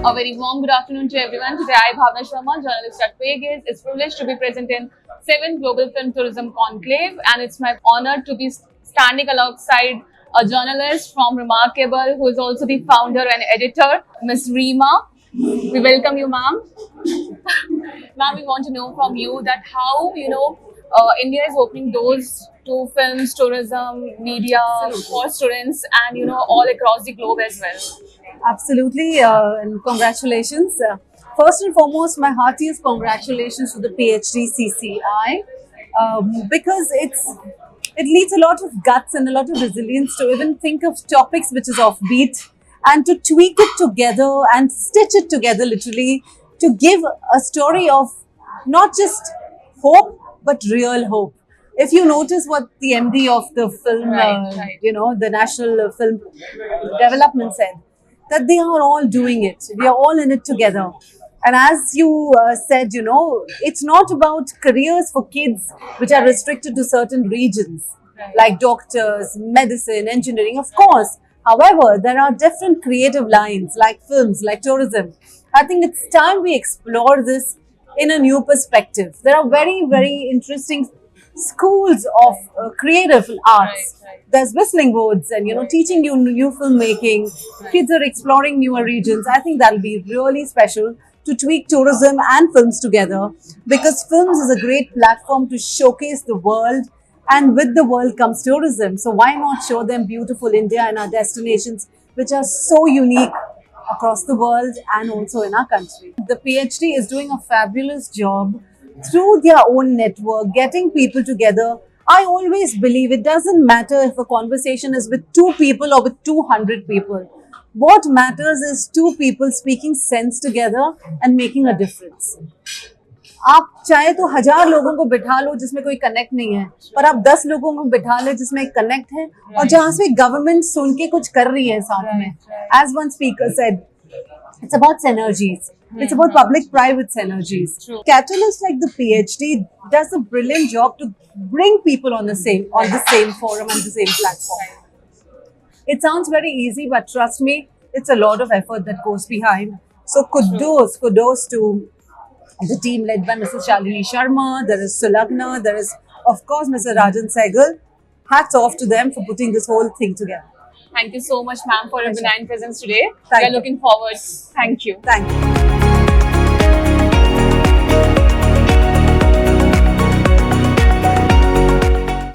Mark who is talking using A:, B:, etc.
A: A very warm good afternoon to everyone. Today, I, Bhavna Sharma, journalist at Vegas, is privileged to be present in 7th Global Film Tourism Conclave, and it's my honor to be standing alongside a journalist from Remarkable, who is also the founder and editor, Miss Reema. We welcome you, ma'am. Ma'am, we want to know from you that how India is opening doors to films, tourism, media for students, and all across the globe as well.
B: Absolutely, and congratulations. First and foremost, my heartiest congratulations to the PhD CCI because it needs a lot of guts and a lot of resilience to even think of topics which is offbeat and to tweak it together and stitch it together literally to give a story of not just hope but real hope. If you notice what the MD of the film,
A: Right.
B: the National Film Development said, that they are all doing it. We are all in it together. And as you said, it's not about careers for kids which are restricted to certain regions, like doctors, medicine, engineering, of course. However, there are different creative lines like films, like tourism. I think it's time we explore this in a new perspective. There are very, very interesting schools of creative arts.
A: Right.
B: There's whistling woods and teaching you new filmmaking. Kids are exploring newer regions. I think that'll be really special to tweak tourism and films together, because films is a great platform to showcase the world, and with the world comes tourism. So why not show them beautiful India and our destinations which are so unique across the world and also in our country. The PhD is doing a fabulous job through their own network, getting people together. I always believe it doesn't matter if a conversation is with 2 people or with 200 people. What matters is 2 people speaking sense together and making a difference. आप चाहे तो 1000 लोगों को बिठा लो जिसमें कोई connect नहीं है, पर आप 10 लोगों को बिठा ले जिसमें कनेक्ट है और जहाँ से गवर्नमेंट सुन के कुछ कर रही है साथ में. As one speaker said, it's about synergies. It's about public-private synergies.
A: True.
B: Catalyst like the PhD does a brilliant job to bring people on the same forum and the same platform. It sounds very easy, but trust me, it's a lot of effort that goes behind. So kudos to the team led by Mrs. Shalini Sharma. There is Sulagna. There is, of course, Mr. Rajan Sehgal. Hats off to them for putting this whole thing together.
A: Thank you so much, ma'am, for your benign presence today.
B: Thank
A: We are
B: you.
A: looking forward. Thank you.
B: Thank you.